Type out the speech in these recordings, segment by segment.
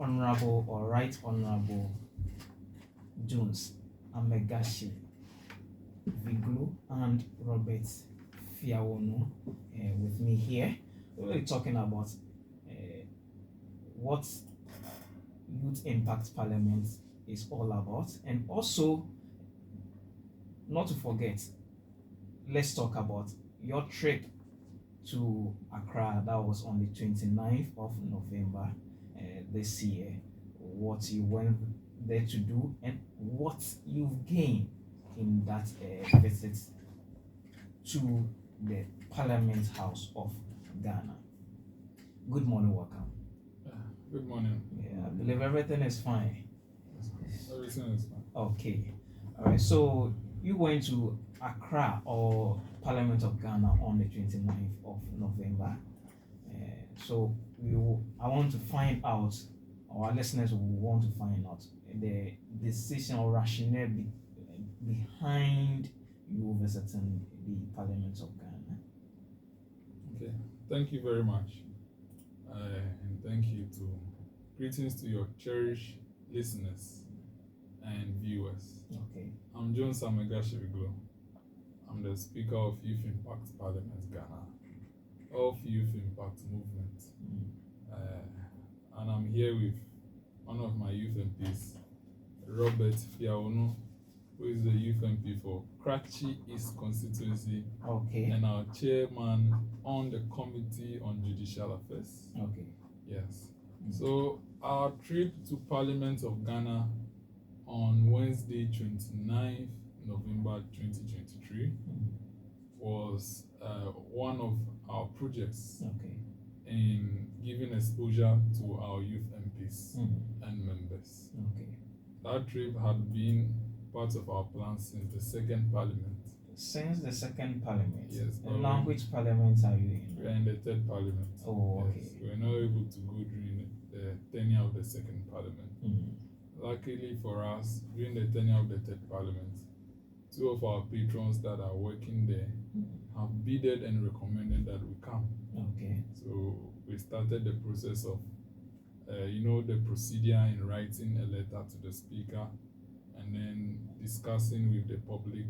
Honorable or Right Honorable Jones Amegashie-Viglo and Robert Fiawonu with me here. We're really talking about what Youth Impact Parliament is all about, and also, not to forget, let's talk about your trip to Accra. That was on the 29th of November this year. What you went there to do and what you've gained in that visit to the Parliament House of Ghana. Good morning, welcome. Good morning. Yeah, I believe everything is fine. Everything is fine. Okay. All right. So you went to Accra or Parliament of Ghana on the 29th of November. So I want to find out, our listeners will want to find out the decision or rationale behind you visiting the Parliament of Ghana. Okay. Thank you very much. And thank you to greetings to your cherished listeners and viewers. Okay. I'm Jones Amegashie-Viglo. I'm the Speaker of Youth Impact Parliament Ghana, of Youth Impact Movement. And I'm here with one of my youth MPs, Robert Fiawonu, who is the youth MP for Kracki East constituency, Okay. and our chairman on the Committee on Judicial Affairs. Okay. Yes. So our trip to Parliament of Ghana on Wednesday, 29th November 2023 was one of our projects Okay. in giving exposure to our youth MPs and members. Okay. That trip had been part of our plans since the second Parliament. Since the second Parliament? Yes. And now which Parliament are you in? We are in the third Parliament. Oh, okay. Yes. We were not able to go during the tenure of the second Parliament. Luckily for us, during the tenure of the third Parliament, two of our patrons that are working there have bidded and recommended that we come. Okay. So we started the process of, the procedure in writing a letter to the Speaker and then discussing with the Public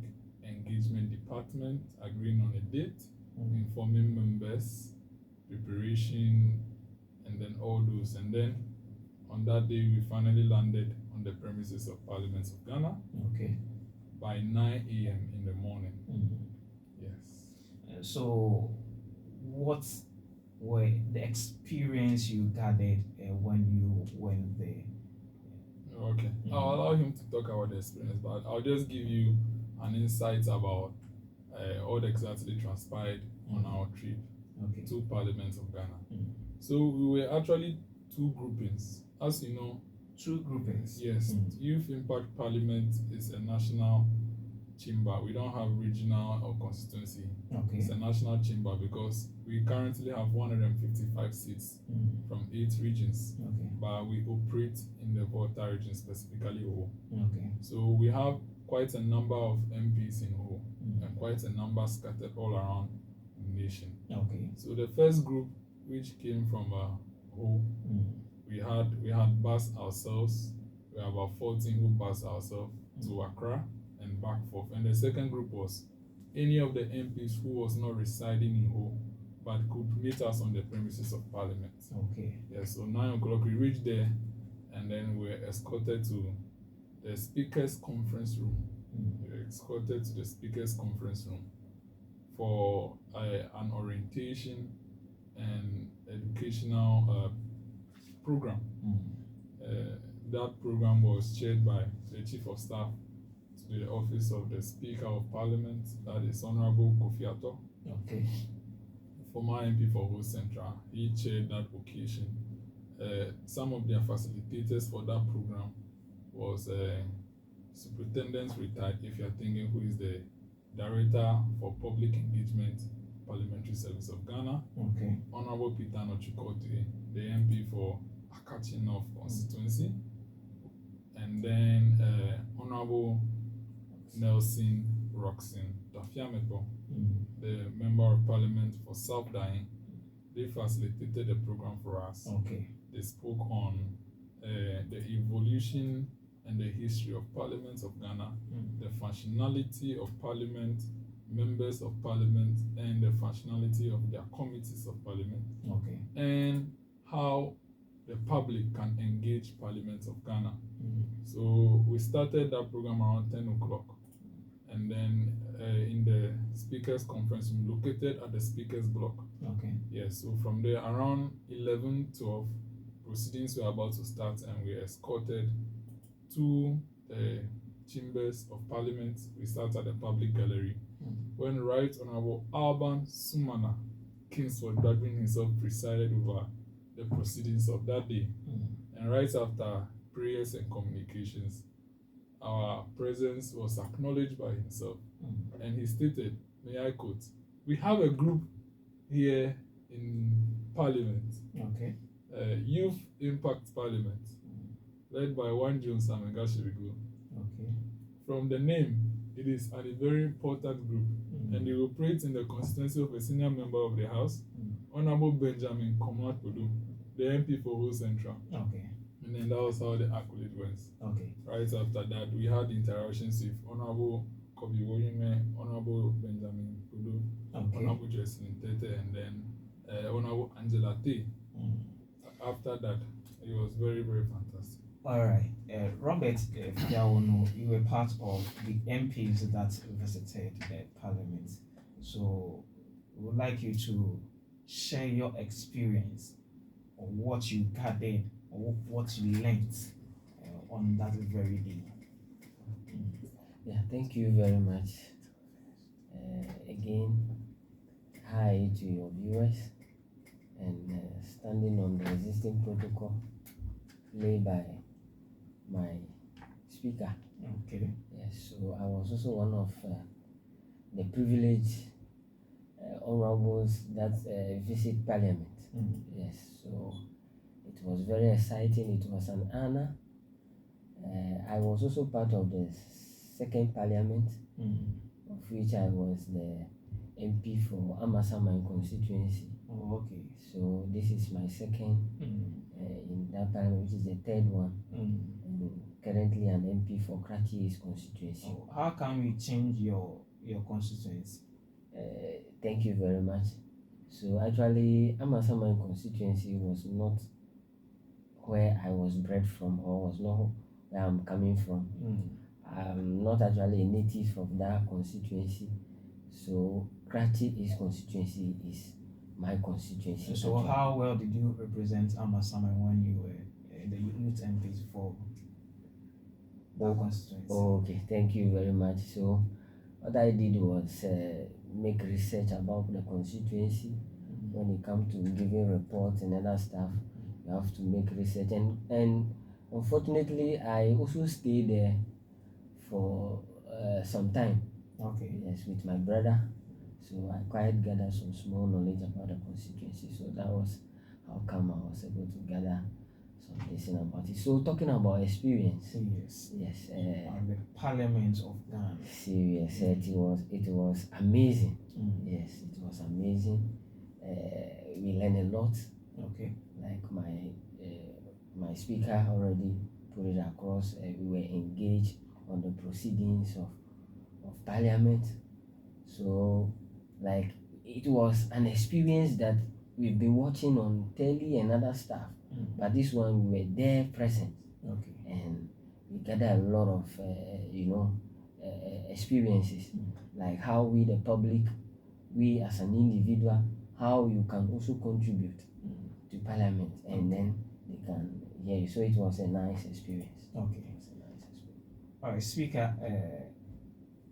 Engagement Department, agreeing on a date, informing members, preparation, and then all those. And then on that day, we finally landed on the premises of Parliament of Ghana. Okay. By 9 a.m. in the morning. Yes. So, what were the experience you gathered when you went there? Okay. I'll allow him to talk about the experience, but I'll just give you an insight about what exactly transpired on our trip to Parliament of Ghana. So we were actually two groupings. As you know, two groupings? Yes. Youth Impact Parliament is a national chamber. We don't have regional or constituency. Okay. It's a national chamber because we currently have 155 seats from 8 regions. Okay. But we operate in the Volta region, specifically Ho. Okay. So we have quite a number of MPs in Ho and quite a number scattered all around the nation. Okay. So the first group, which came from Ho, we had bused ourselves. We have about 14 who bused ourselves to Accra and back forth. And the second group was any of the MPs who was not residing in Ho but could meet us on the premises of Parliament. Okay. Yeah, so 9 o'clock we reached there and then we were escorted to the Speaker's Conference Room. We were escorted to the Speaker's Conference Room for an orientation and educational program. That program was chaired by the Chief of Staff to the Office of the Speaker of Parliament, that is Honorable Kofi Ato. Okay. Former MP for Ho Central. He chaired that occasion. Some of their facilitators for that program was Superintendent Retired, if you're thinking, who is the Director for Public Engagement, Parliamentary Service of Ghana. Okay. Honorable Peter Nochukote, the MP for Akachi North constituency. And then Honorable Nelson Roxin Tafiameto, the Member of Parliament for South Dying. They facilitated the program for us. Okay. They spoke on the evolution and the history of Parliament of Ghana, the functionality of Parliament, members of Parliament, and the functionality of their committees of Parliament, Okay. and how the public can engage Parliament of Ghana. So we started that program around 10 o'clock, and then in the speakers conference room located at the speakers block. Okay. Yes, so from there around 11:12, proceedings were about to start, and we escorted to the chambers of Parliament. We started at the public gallery when Right Honorable Alban Sumana Kingsford Bradwin himself presided over the proceedings of that day. And right after prayers and communications, our presence was acknowledged by himself, and he stated, may I quote, "We have a group here in Parliament, Okay. Youth Impact Parliament, led by one Jones Amegashie-Viglo. Okay. From the name, it is a very important group, and they operate in the constituency of a senior member of the House, Honorable Benjamin Komlat Podu, the MP for Whole Central." Okay. And then that was how the accolade went. Okay. Right after that, we had interactions with Honorable Kobi Woyime, Honorable Benjamin Podu, Honorable Jocelyn Tete, and then Honorable Angela T. After that, it was very, very fantastic. All right. Robert Fiawonu, you were part of the MPs that visited Parliament. So we would like you to share your experience or what you gathered or what you learned on that very day. Yeah, thank you very much. Again, hi to your viewers, and standing on the existing protocol laid by my speaker. Okay. Yes, so I was also one of the privileged honorables that visit Parliament. Yes, so it was very exciting. It was an honor. I was also part of the second Parliament, of which I was the MP for Amasaman constituency. Oh, okay. So this is my second in that Parliament, which is the third one. And currently an MP for Kracki constituency. Oh, how can we change your constituency? Thank you very much. So actually, Amasaman constituency was not where I was bred from, or was not where I'm coming from. I'm not actually a native of that constituency. So Kracki constituency is my constituency. So actually. how well did you represent Amasaman when you were the youth MPs for that constituency? Okay, thank you very much. So what I did was make research about the constituency. When it comes to giving reports and other stuff, you have to make research, and unfortunately I also stayed there for some time. Okay. Yes, with my brother. So I quite gathered some small knowledge about the constituency. So that was how come I was able to gather some lesson about it. So talking about experience. Yes. Yes. And the Parliament of Ghana. Serious. It was amazing. Yes, it was amazing. We learned a lot. Okay. Like my speaker already put it across. We were engaged on the proceedings of Parliament. So like it was an experience that we've been watching on telly and other stuff, but this one we were there present. Okay. And we gathered a lot of experiences, like how we the public, we as an individual, how you can also contribute to Parliament, and then they can hear you. So it was a nice experience. Okay. All right, Speaker.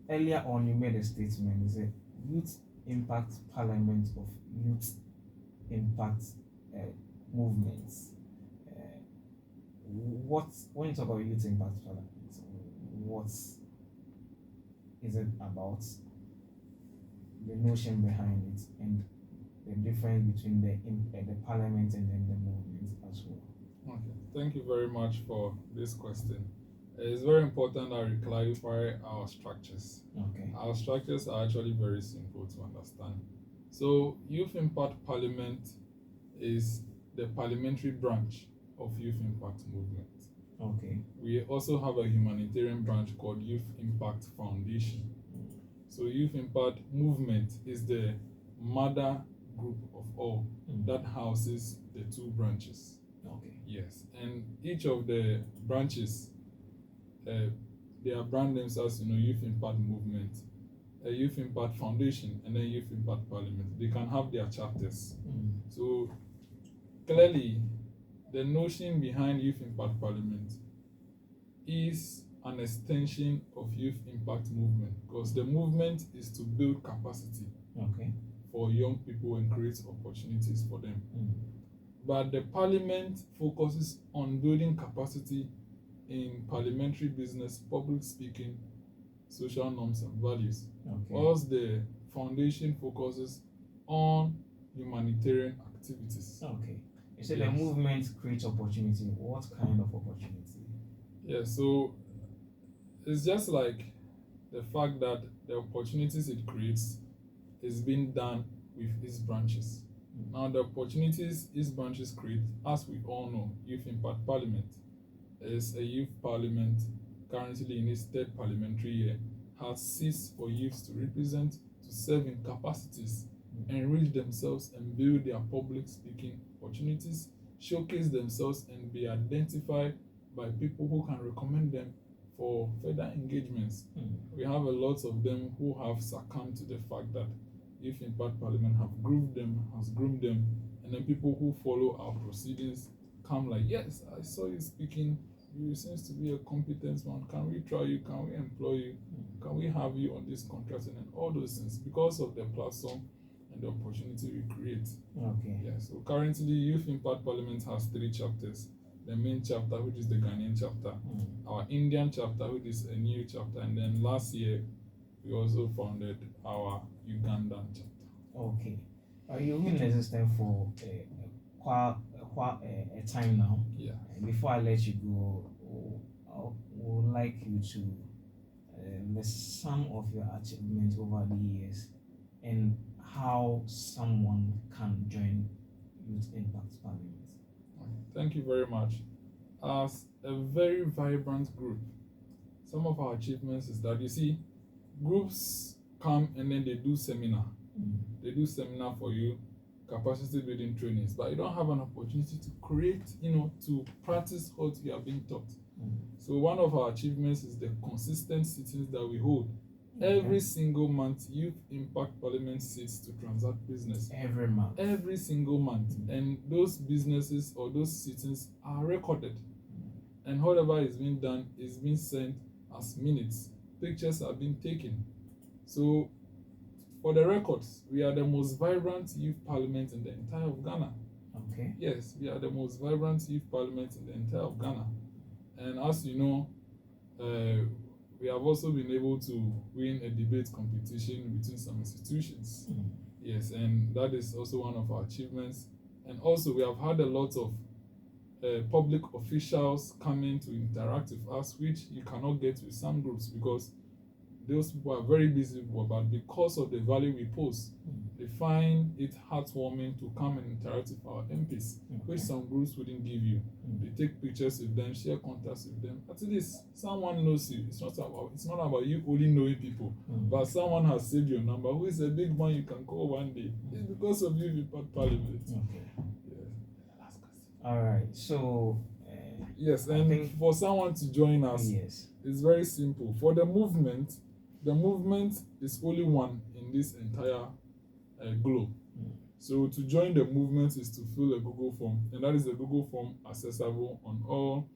Earlier on, you made a statement. You said Youth Impact Parliament of Youth Impact Movements. When you talk about Youth Impact Parliament, what is it about? The notion behind it and the difference between the Parliament and then the movement as well. Okay, thank you very much for this question. It's very important that we clarify our structures. Okay. Our structures are actually very simple to understand. So, Youth Impact Parliament is the parliamentary branch of Youth Impact Movement. Okay. We also have a humanitarian branch called Youth Impact Foundation. So Youth Impact Movement is the mother group of all that houses the two branches. Okay. Yes, and each of the branches, they are brand themselves, Youth Impact Movement, Youth Impact Foundation, and then Youth Impact Parliament. They can have their chapters. So clearly, the notion behind Youth Impact Parliament is an extension of Youth Impact Movement, because the movement is to build capacity for young people and create opportunities for them. But the parliament focuses on building capacity in parliamentary business, public speaking, social norms and values. Whilst the foundation focuses on humanitarian activities. Okay. You said the movement creates opportunity. What kind of opportunity? Yeah, so it's just like the fact that the opportunities it creates is being done with its branches. Now, the opportunities its branches create, as we all know, Youth Impact Parliament is a youth parliament currently in its third parliamentary year, has seats for youths to represent, to serve in capacities, enrich themselves and build their public speaking opportunities, showcase themselves and be identified by people who can recommend them for further engagements. We have a lot of them who have succumbed to the fact that Youth Impact Parliament has groomed them, and then people who follow our proceedings come like, yes, I saw you speaking, you seems to be a competent one, can we try you, can we employ you, can we have you on this contract, and then all those things, because of the platform and the opportunity we create. Okay. Yeah, so currently Youth Impact Parliament has 3 chapters. The main chapter, which is the Ghanaian chapter, our Indian chapter, which is a new chapter, and then last year we also founded our Ugandan chapter. Okay. You've been in existence for a time now. Yeah. Before I let you go, I would like you to list some of your achievements over the years and how someone can join Youth Impact Parliament. Thank you very much. As a very vibrant group, some of our achievements is that, you see, groups come and then they do seminar. They do seminar for you, capacity building trainings, but you don't have an opportunity to create, to practice what you are being taught. So one of our achievements is the consistent sittings that we hold. Every single month, Youth Impact Parliament sits to transact business. Every month. Every single month. And those businesses or those sittings are recorded. And whatever is being done is being sent as minutes. Pictures are being taken. So, for the records, we are the most vibrant youth parliament in the entire of Ghana. Okay. Yes, we are the most vibrant youth parliament in the entire of Ghana. And as you know, we have also been able to win a debate competition between some institutions. Yes, and that is also one of our achievements. And also, we have had a lot of public officials coming to interact with us, which you cannot get with some groups because those people are very busy, but because of the value we post, they find it heartwarming to come and interact with our MPs, which some groups wouldn't give you. They take pictures with them, share contacts with them. At least someone knows you. It's not about you only knowing people, but someone has saved your number. Who is a big man you can call one day? It's because of you in Parliament. Okay. Yes. All right. So. Yes, and for someone to join us, it's very simple. For the movement is only one in this entire globe. So to join the movement is to fill a Google form, and that is a Google form accessible on all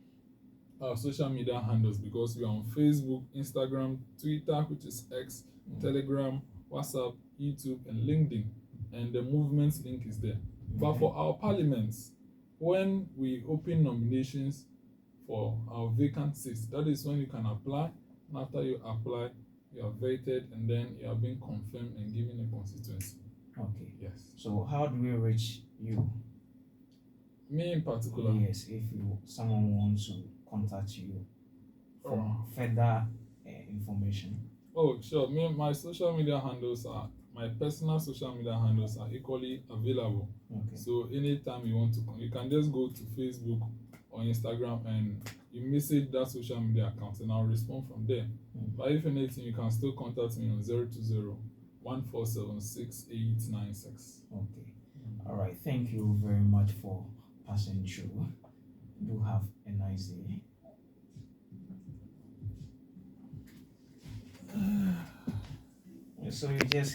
our social media handles, because we are on Facebook, Instagram, Twitter, which is X, Telegram, WhatsApp, YouTube, and LinkedIn, and the movement's link is there. But for our parliaments, when we open nominations for our vacant seats, that is when you can apply, and after you apply, you are vetted, and then you are being confirmed and given a constituency. Okay. Yes. So how do we reach you? Me in particular? Yes, if someone wants to contact you for further information. Oh, sure. My social media handles my personal social media handles are equally available. Okay. So anytime you want to, you can just go to Facebook, or Instagram and you message that social media account and I'll respond from there. But if anything, you can still contact me on 020-1476-896. Okay. All right. Thank you very much for passing through. Do have a nice day. So you just